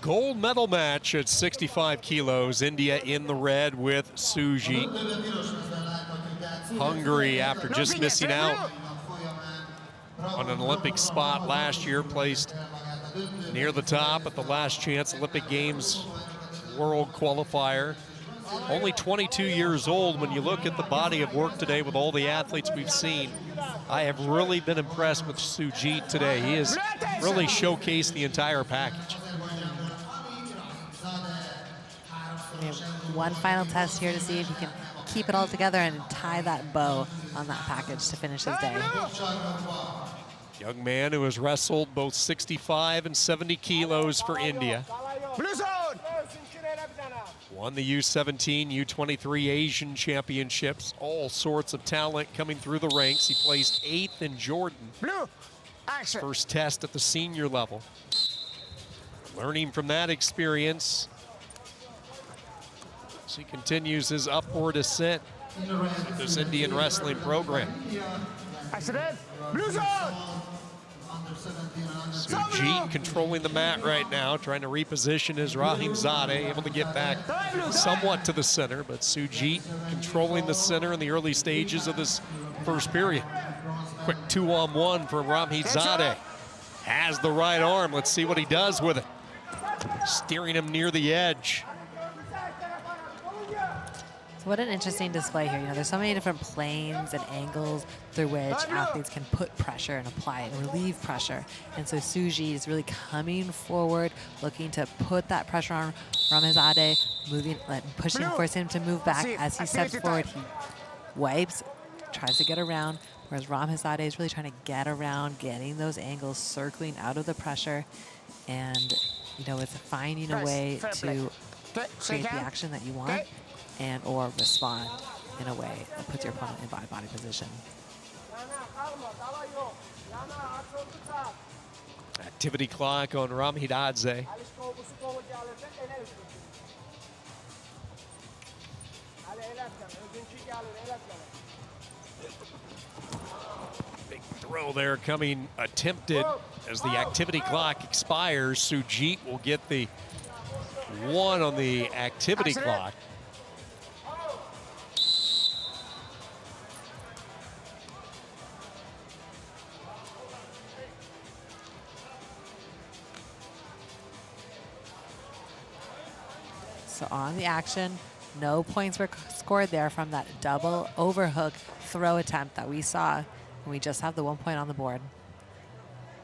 Gold medal match at 65 kilos. India in the red with Sujeet. Hungary, after just missing out on an Olympic spot last year, placed near the top at the last chance Olympic Games World Qualifier. Only 22 years old. When you look at the body of work today with all the athletes we've seen, I have really been impressed with Sujeet today. He has really showcased the entire package. One final test here to see if he can keep it all together and tie that bow on that package to finish his day. Young man who has wrestled both 65 and 70 kilos for India. Won the U17, U23 Asian Championships. All sorts of talent coming through the ranks. He placed 8th in Jordan. His first test at the senior level. Learning from that experience as he continues his upward ascent with this Indian wrestling program. Sujeet controlling the mat right now, trying to reposition his RAHIMZADE, able to get back somewhat to the center, but Sujeet controlling the center in the early stages of this first period. Quick 2-on-1 for RAHIMZADE. Has the right arm. Let's see what he does with it. Steering him near the edge. What an interesting display here. You know, there's so many different planes and angles through which athletes can put pressure and apply it and relieve pressure. And so Sujeet is really coming forward, looking to put that pressure on RAHIMZADE, moving, pushing, forcing him to move back. As he steps forward, he wipes, tries to get around, whereas RAHIMZADE is really trying to get around, getting those angles, circling out of the pressure, and, you know, it's finding a way to create the action that you want and or respond in a way that puts your opponent in body position. Activity clock on RAHIMZADE. Big throw there coming attempted as the activity clock expires. Sujeet will get the 1 on the activity clock. So on the action, no points were scored there from that double overhook throw attempt that we saw. And we just have the 1 point on the board.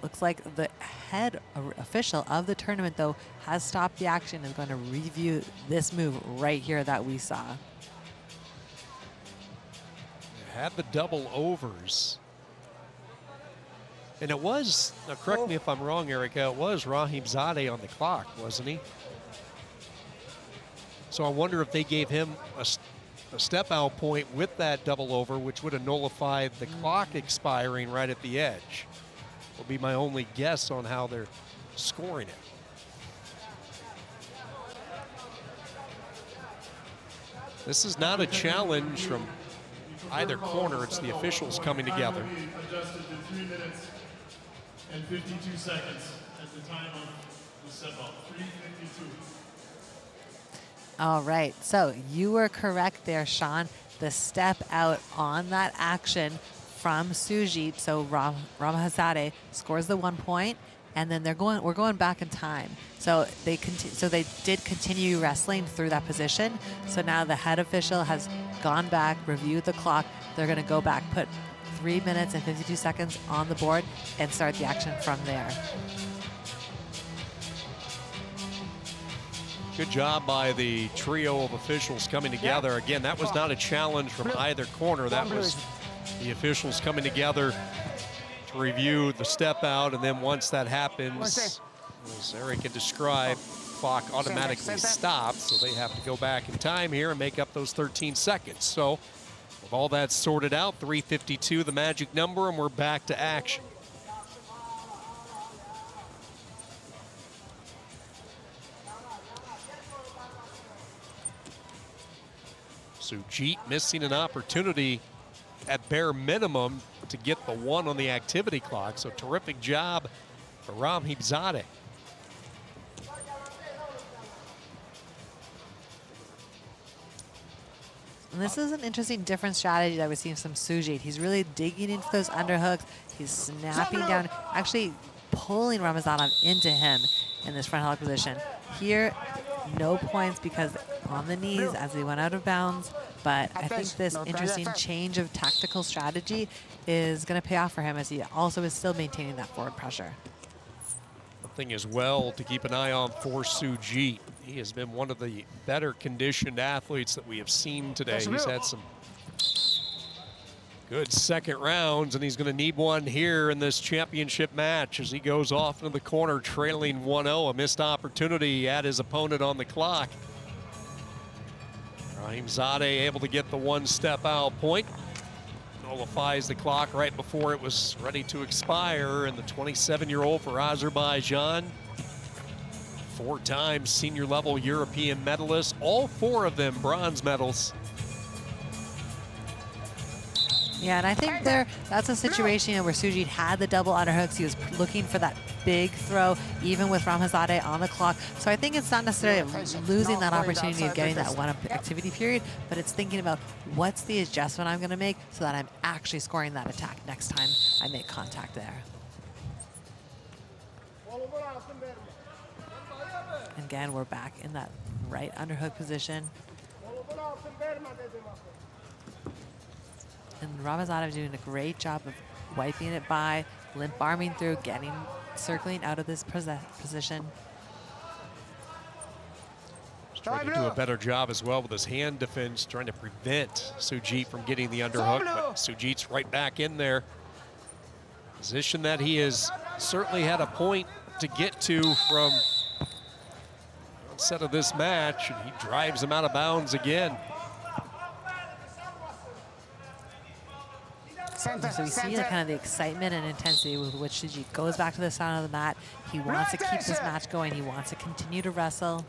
Looks like the head official of the tournament, though, has stopped the action and is going to review this move right here that we saw. Had the double overs. And it was, now correct me if I'm wrong, Erica, it was RAHIMZADE on the clock, wasn't he? So I wonder if they gave him a step out point with that double over, which would have nullified the clock expiring right at the edge. Will be my only guess on how they're scoring it. This is not a challenge from either corner. It's the officials coming together. Adjusted to 3 minutes and 52 seconds at the time of the step out. 3:52. All right, so you were correct there, Sean. The step out on that action from Sujeet, so RAHIMZADE scores the 1 point, and then we're going back in time. So they did continue wrestling through that position. So now the head official has gone back, reviewed the clock. They're going to go back, put 3 minutes and 52 seconds on the board, and start the action from there. Good job by the trio of officials coming together. Again, that was not a challenge from either corner. That was the officials coming together to review the step out, and then once that happens, as Eric had described, clock automatically stops, so they have to go back in time here and make up those 13 seconds. So with all that sorted out, 3:52 the magic number, and we're back to action. Sujeet missing an opportunity at bare minimum to get the 1 on the activity clock. So terrific job for RAHIMZADE. And this is an interesting, different strategy that we're seeing from Sujeet. He's really digging into those underhooks. He's snapping down, actually pulling Ramazanov into him in this front headlock position. Here, no points because on the knees as he went out of bounds. But I think this interesting change of tactical strategy is going to pay off for him as he also is still maintaining that forward pressure. Thing as well to keep an eye on for Sujeet. He has been one of the better conditioned athletes that we have seen today. He's had some good second rounds, and he's going to need one here in this championship match as he goes off into the corner trailing 1-0. A missed opportunity at his opponent on the clock. RAHIMZADE able to get the one-step out point. Nullifies the clock right before it was ready to expire, and the 27-year-old for Azerbaijan, four-time senior level European medalist, all four of them bronze medals. Yeah, and I think that's a situation where Sujeet had the double underhooks. He was looking for that big throw, even with RAHIMZADE on the clock. So I think it's not necessarily losing that opportunity of getting that one activity period, but it's thinking about what's the adjustment I'm going to make so that I'm actually scoring that attack next time I make contact there. And again, we're back in that right underhook position. And RAHIMZADE doing a great job of wiping it by, limp arming through, circling out of this position. Trying to do a better job as well with his hand defense, trying to prevent Sujeet from getting the underhook, but Sujeet's right back in there. Position that he has certainly had a point to get to from the onset of this match, and he drives him out of bounds again. So we see the kind of the excitement and intensity with which Sujeet goes back to the center of the mat. He wants to keep this match going. He wants to continue to wrestle.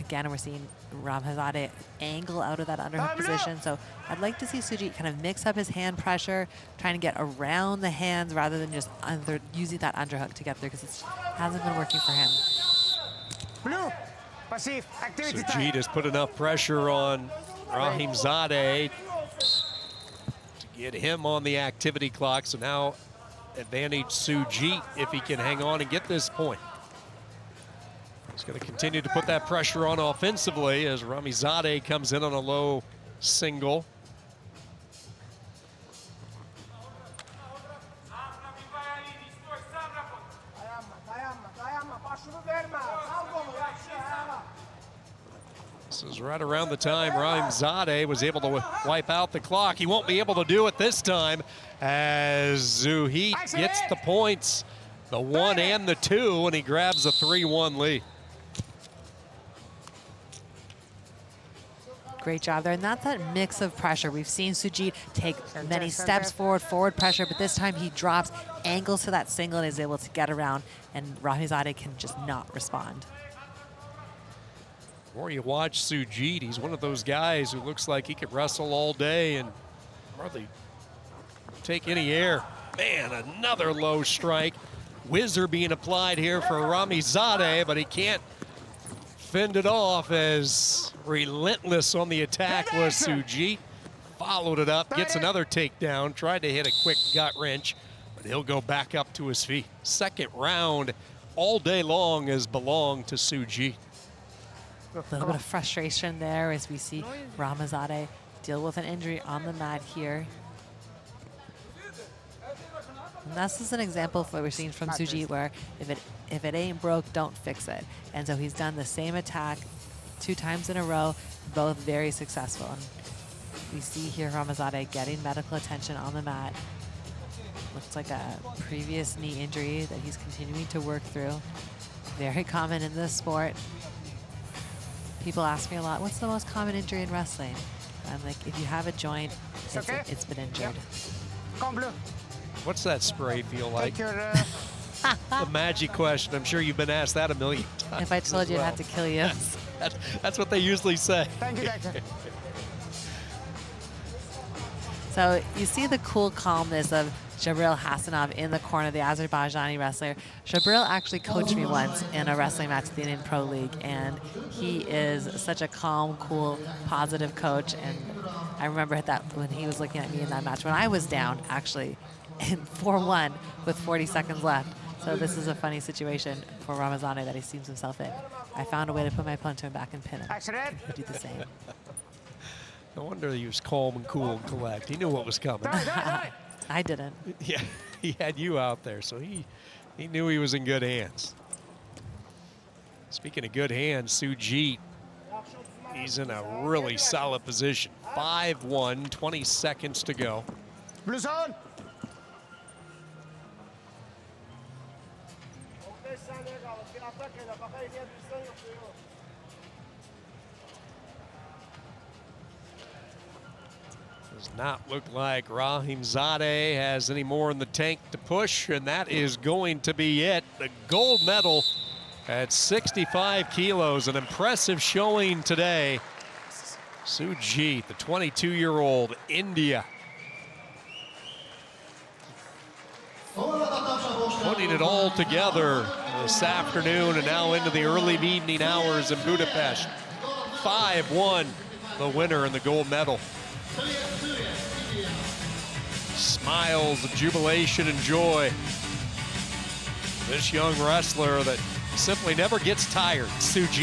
Again, we're seeing RAHIMZADE angle out of that underhook position. So I'd like to see Sujeet kind of mix up his hand pressure, trying to get around the hands rather than just using that underhook to get there, because it hasn't been working for him. Sujeet has put enough pressure on RAHIMZADE get him on the activity clock, so now advantage Sujeet if he can hang on and get this point. He's going to continue to put that pressure on offensively as RAHIMZADE comes in on a low single. This is right around the time RAHIMZADE was able to wipe out the clock. He won't be able to do it this time as Sujeet gets the points, the 1 and the 2, and he grabs a 3-1 lead. Great job there, and that's that mix of pressure. We've seen Sujeet take many steps forward pressure, but this time he drops, angles to that single, and is able to get around, and RAHIMZADE can just not respond. The more you watch Sujeet, he's one of those guys who looks like he could wrestle all day and hardly take any air. Man, another low strike. Whizzer being applied here for RAHIMZADE, but he can't fend it off as relentless on the attack was Sujeet. Followed it up, gets another takedown, tried to hit a quick gut wrench, but he'll go back up to his feet. Second round all day long has belonged to Sujeet. A little bit of frustration there as we see RAHIMZADE deal with an injury on the mat here. And this is an example of what we're seeing from Sujeet, where if it ain't broke, don't fix it. And so he's done the same attack 2 times in a row, both very successful. And we see here RAHIMZADE getting medical attention on the mat. Looks like a previous knee injury that he's continuing to work through. Very common in this sport. People ask me a lot, what's the most common injury in wrestling? I'm like, if you have a joint, it's been injured. What's that spray feel like? The magic question. I'm sure you've been asked that a million times. If I told you, I'd have to kill you. That's what they usually say. Thank you, doctor. So you see the cool calmness of Jabril Hassanov in the corner, the Azerbaijani wrestler. Jabril actually coached me once in a wrestling match at the Indian Pro League, and he is such a calm, cool, positive coach. And I remember that when he was looking at me in that match when I was down, actually, in 4-1 with 40 seconds left. So this is a funny situation for RAHIMZADE that he seems himself in. I found a way to put my punch to him back and pin him. Can he do the same? No wonder he was calm and cool and collect. He knew what was coming. I didn't. Yeah, he had you out there, so he knew he was in good hands. Speaking of good hands, Sujeet, he's in a really solid position. 5-1, 20 seconds to go. Blue zone. Does not look like RAHIMZADE has any more in the tank to push, and that is going to be it. The gold medal at 65 kilos, an impressive showing today. Sujeet, the 22-year-old, India. Putting it all together this afternoon and now into the early evening hours in Budapest. 5-1, the winner in the gold medal. Smiles of jubilation and joy. This young wrestler that simply never gets tired, Sujeet.